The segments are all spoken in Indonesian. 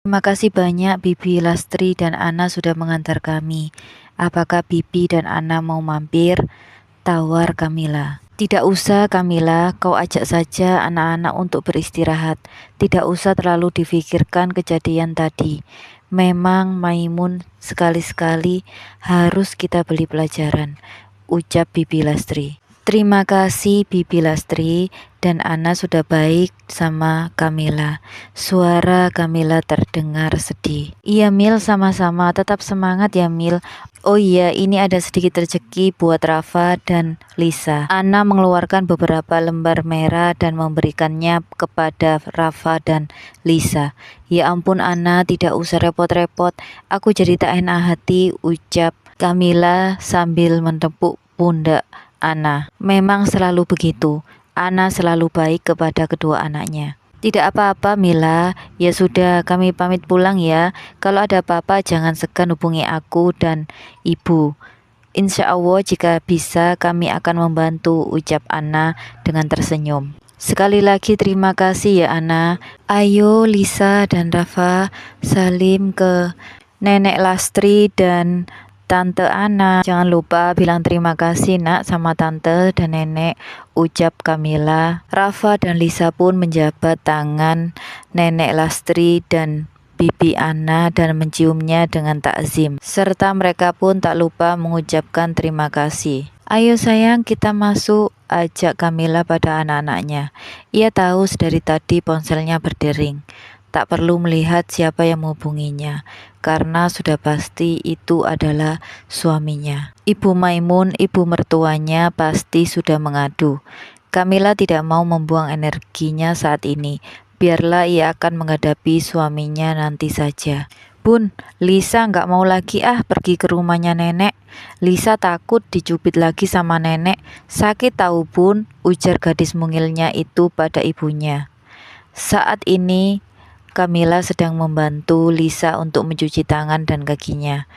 Terima kasih banyak Bibi Lastri dan Ana sudah mengantar kami. Apakah Bibi dan Ana mau mampir? Tawar Kamila. Tidak usah Kamila, kau ajak saja anak-anak untuk beristirahat. Tidak usah terlalu difikirkan kejadian tadi. Memang Maimun sekali-sekali harus kita beli pelajaran, ucap Bibi Lastri. Terima kasih Bibi Lastri dan Ana sudah baik sama Kamila. Suara Kamila terdengar sedih. Iya Mil, sama-sama, tetap semangat ya Mil. Oh iya, ini ada sedikit rezeki buat Rafa dan Lisa. Ana mengeluarkan beberapa lembar merah dan memberikannya kepada Rafa dan Lisa. Ya ampun Ana, tidak usah repot-repot. Aku jadi tak enak hati, ucap Kamila sambil menepuk pundak Ana. Memang selalu begitu. Ana selalu baik kepada kedua anaknya. Tidak apa-apa Mila, ya sudah kami pamit pulang ya. Kalau ada apa-apa jangan segan hubungi aku dan ibu. Insya Allah jika bisa kami akan membantu, ucap Ana dengan tersenyum. Sekali lagi terima kasih ya Ana. Ayo Lisa dan Rafa salim ke Nenek Lastri dan Tante Ana. Jangan lupa bilang terima kasih nak sama tante dan nenek, ucap Kamila. Rafa dan Lisa pun menjabat tangan Nenek Lastri dan Bibi Ana dan menciumnya dengan takzim. Serta mereka pun tak lupa mengucapkan terima kasih. Ayo sayang kita masuk, ajak Kamila pada anak-anaknya. Ia tahu sedari tadi ponselnya berdering. Tak perlu melihat siapa yang menghubunginya, karena sudah pasti itu adalah suaminya. Ibu Maimun, ibu mertuanya, pasti sudah mengadu. Kamila tidak mau membuang energinya saat ini. Biarlah ia akan menghadapi suaminya nanti saja. Bun, Lisa nggak mau lagi pergi ke rumahnya nenek. Lisa takut dicubit lagi sama nenek. Sakit tahu bun, ujar gadis mungilnya itu pada ibunya. Saat ini Kamila sedang membantu Lisa untuk mencuci tangan dan kakinya.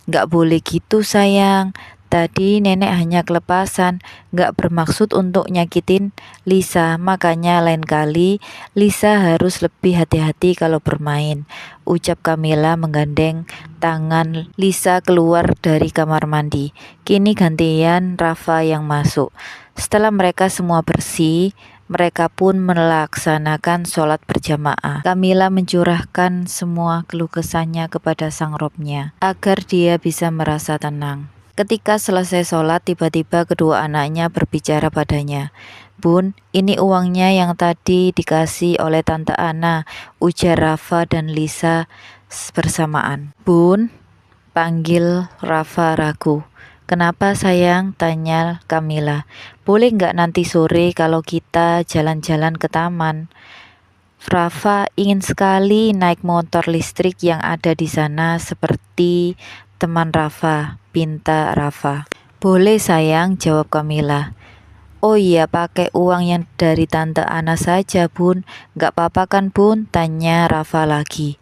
Gak boleh gitu sayang, tadi nenek hanya kelepasan, gak bermaksud untuk nyakitin Lisa, makanya lain kali Lisa harus lebih hati-hati kalau bermain, ucap Kamila menggandeng tangan Lisa keluar dari kamar mandi. Kini gantian Rafa yang masuk. Setelah mereka semua bersih, mereka pun melaksanakan sholat berjamaah. Kamila mencurahkan semua keluh kesahnya kepada sang Robnya agar dia bisa merasa tenang. Ketika selesai sholat, tiba-tiba kedua anaknya berbicara padanya. Bun, ini uangnya yang tadi dikasih oleh Tante Ana, ujar Rafa dan Lisa bersamaan. Bun, panggil Rafa ragu. Kenapa sayang? Tanya Kamila. Boleh nggak nanti sore kalau kita jalan-jalan ke taman? Rafa ingin sekali naik motor listrik yang ada di sana seperti teman Rafa, pinta Rafa. Boleh sayang, jawab Kamila. Oh iya, pakai uang yang dari Tante Ana saja bun. Nggak apa-apa kan bun? Tanya Rafa lagi.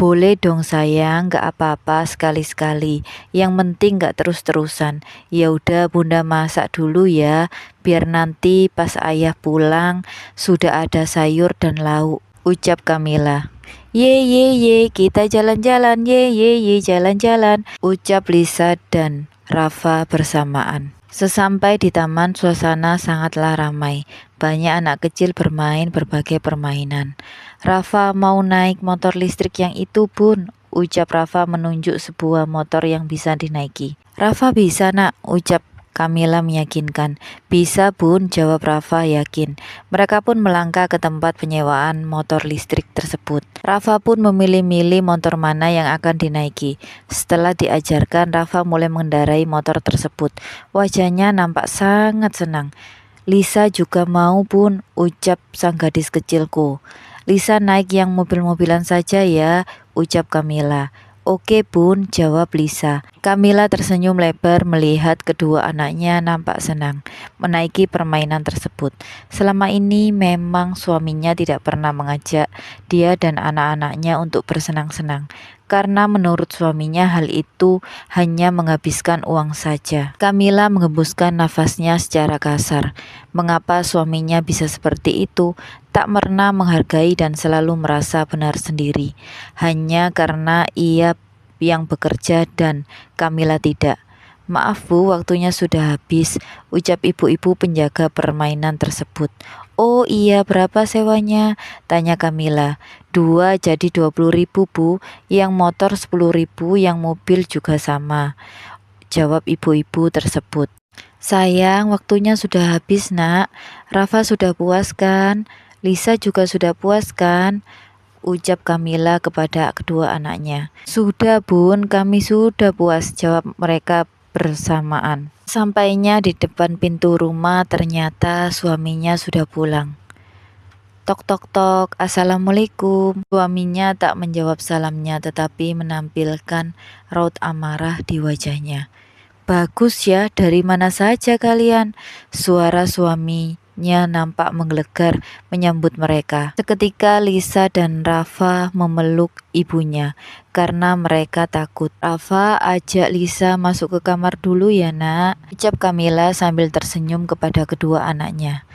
Boleh dong sayang, gak apa-apa sekali-sekali. Yang penting gak terus-terusan. Ya udah bunda masak dulu ya, biar nanti pas ayah pulang sudah ada sayur dan lauk, ucap Kamila. Ye, kita jalan-jalan, ye, jalan-jalan, ucap Lisa dan Rafa bersamaan. Sesampai di taman, suasana sangatlah ramai. Banyak anak kecil bermain berbagai permainan. Rafa mau naik motor listrik yang itu bun, ucap Rafa menunjuk sebuah motor yang bisa dinaiki. Rafa bisa nak, ucap Kamila meyakinkan. Bisa bun, jawab Rafa yakin. Mereka pun melangkah ke tempat penyewaan motor listrik tersebut. Rafa pun memilih-milih motor mana yang akan dinaiki. Setelah diajarkan, Rafa mulai mengendarai motor tersebut. Wajahnya nampak sangat senang. Lisa juga mau bun, ucap sang gadis kecilku. Lisa naik yang mobil-mobilan saja ya, ucap Kamila. Oke bun, jawab Lisa. Kamila tersenyum lebar melihat kedua anaknya nampak senang menaiki permainan tersebut. Selama ini memang suaminya tidak pernah mengajak dia dan anak-anaknya untuk bersenang-senang, karena menurut suaminya hal itu hanya menghabiskan uang saja. Kamila menghembuskan nafasnya secara kasar. Mengapa suaminya bisa seperti itu? Tak pernah menghargai dan selalu merasa benar sendiri, hanya karena ia yang bekerja dan Kamila tidak. Maaf Bu, waktunya sudah habis, ucap ibu-ibu penjaga permainan tersebut. Oh iya, berapa sewanya? Tanya Kamila. 2 jadi 20.000 Bu, yang motor 10.000, yang mobil juga sama, jawab ibu-ibu tersebut. Sayang, waktunya sudah habis nak. Rafa sudah puas kan? Lisa juga sudah puas kan? Ucap Kamila kepada kedua anaknya. Sudah Bun, kami sudah puas, jawab mereka bersamaan. Sampainya di depan pintu rumah, ternyata suaminya sudah pulang. Tok tok tok, Assalamualaikum. Suaminya tak menjawab salamnya tetapi menampilkan raut amarah di wajahnya. Bagus ya, dari mana saja kalian? Suara suaminya nampak menggelegar menyambut mereka. Seketika Lisa dan Rafa memeluk ibunya karena mereka takut. Rafa, ajak Lisa masuk ke kamar dulu ya nak, ucap Kamila sambil tersenyum kepada kedua anaknya.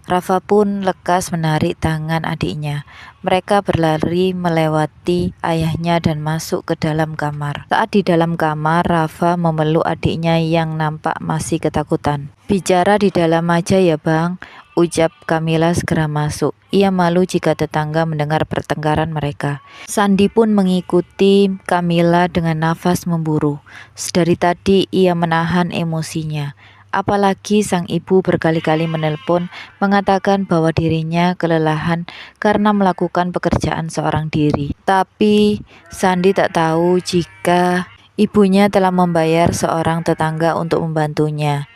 Rafa pun lekas menarik tangan adiknya. Mereka berlari melewati ayahnya dan masuk ke dalam kamar. Saat di dalam kamar, Rafa memeluk adiknya yang nampak masih ketakutan. Bicara di dalam aja ya bang, ucap Kamila segera masuk. Ia malu jika tetangga mendengar pertengkaran mereka. Sandi pun mengikuti Kamila dengan nafas memburu. Sedari tadi ia menahan emosinya. Apalagi sang ibu berkali-kali menelpon mengatakan bahwa dirinya kelelahan karena melakukan pekerjaan seorang diri. Tapi Sandi tak tahu jika ibunya telah membayar seorang tetangga untuk membantunya.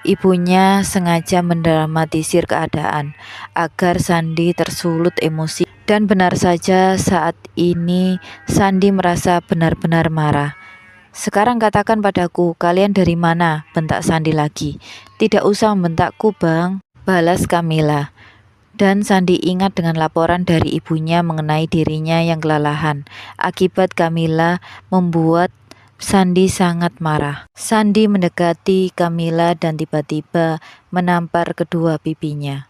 Ibunya sengaja mendramatisir keadaan agar Sandi tersulut emosi. Dan benar saja saat ini Sandi merasa benar-benar marah. Sekarang katakan padaku, kalian dari mana? Bentak Sandi lagi. Tidak usah membentakku bang, balas Kamila. Dan Sandi ingat dengan laporan dari ibunya mengenai dirinya yang kelelahan. Akibat Kamila membuat Sandi sangat marah. Sandi mendekati Kamila dan tiba-tiba menampar kedua pipinya.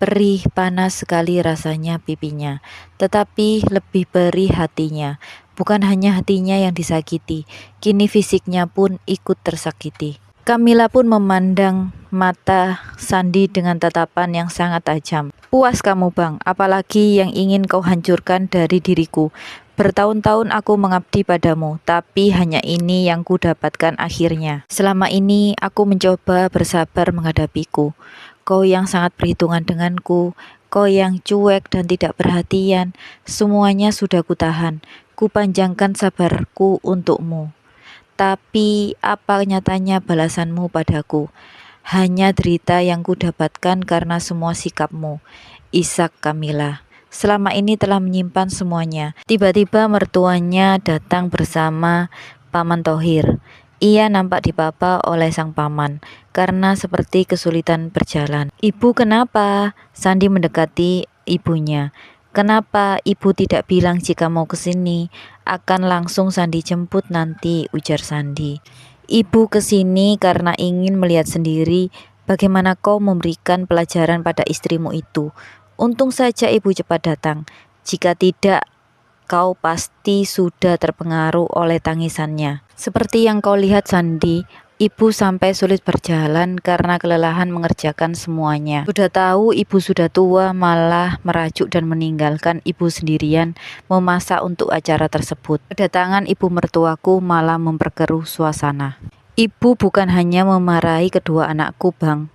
Perih, panas sekali rasanya pipinya, tetapi lebih perih hatinya. Bukan hanya hatinya yang disakiti, kini fisiknya pun ikut tersakiti. Kamila pun memandang mata Sandi dengan tatapan yang sangat tajam. Puas kamu bang, apalagi yang ingin kau hancurkan dari diriku. Bertahun-tahun aku mengabdi padamu, tapi hanya ini yang ku dapatkan akhirnya. Selama ini aku mencoba bersabar menghadapiku. Kau yang sangat perhitungan denganku, kau yang cuek dan tidak perhatian, semuanya sudah kutahan. Kupanjangkan sabarku untukmu. Tapi apa nyatanya balasanmu padaku? Hanya derita yang kudapatkan karena semua sikapmu. Ishak Kamila selama ini telah menyimpan semuanya. Tiba-tiba mertuanya datang bersama Paman Thohir. Ia nampak dipapa oleh sang paman karena seperti kesulitan berjalan. Ibu kenapa? Sandi mendekati ibunya. Kenapa ibu tidak bilang jika mau ke sini? Akan langsung Sandi jemput nanti, ujar Sandi. Ibu ke sini karena ingin melihat sendiri bagaimana kau memberikan pelajaran pada istrimu itu. Untung saja ibu cepat datang. Jika tidak, kau pasti sudah terpengaruh oleh tangisannya. Seperti yang kau lihat Sandi, ibu sampai sulit berjalan karena kelelahan mengerjakan semuanya. Sudah tahu ibu sudah tua, malah merajuk dan meninggalkan ibu sendirian memasak untuk acara tersebut. Kedatangan ibu mertuaku malah memperkeruh suasana. Ibu bukan hanya memarahi kedua anakku bang,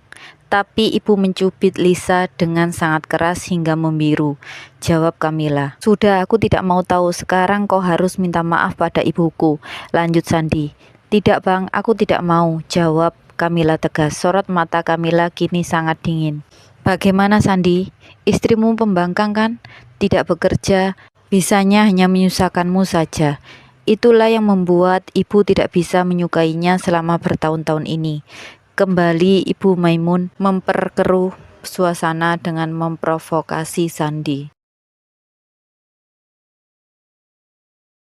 tapi ibu mencubit Lisa dengan sangat keras hingga membiru, jawab Kamila. Sudah, aku tidak mau tahu, sekarang kau harus minta maaf pada ibuku, lanjut Sandi. Tidak bang, aku tidak mau, jawab Kamila tegas. Sorot mata Kamila kini sangat dingin. Bagaimana Sandi? Istrimu pembangkang kan? Tidak bekerja, bisanya hanya menyusahkanmu saja. Itulah yang membuat ibu tidak bisa menyukainya selama bertahun-tahun ini. Kembali Ibu Maimun memperkeruh suasana dengan memprovokasi Sandi.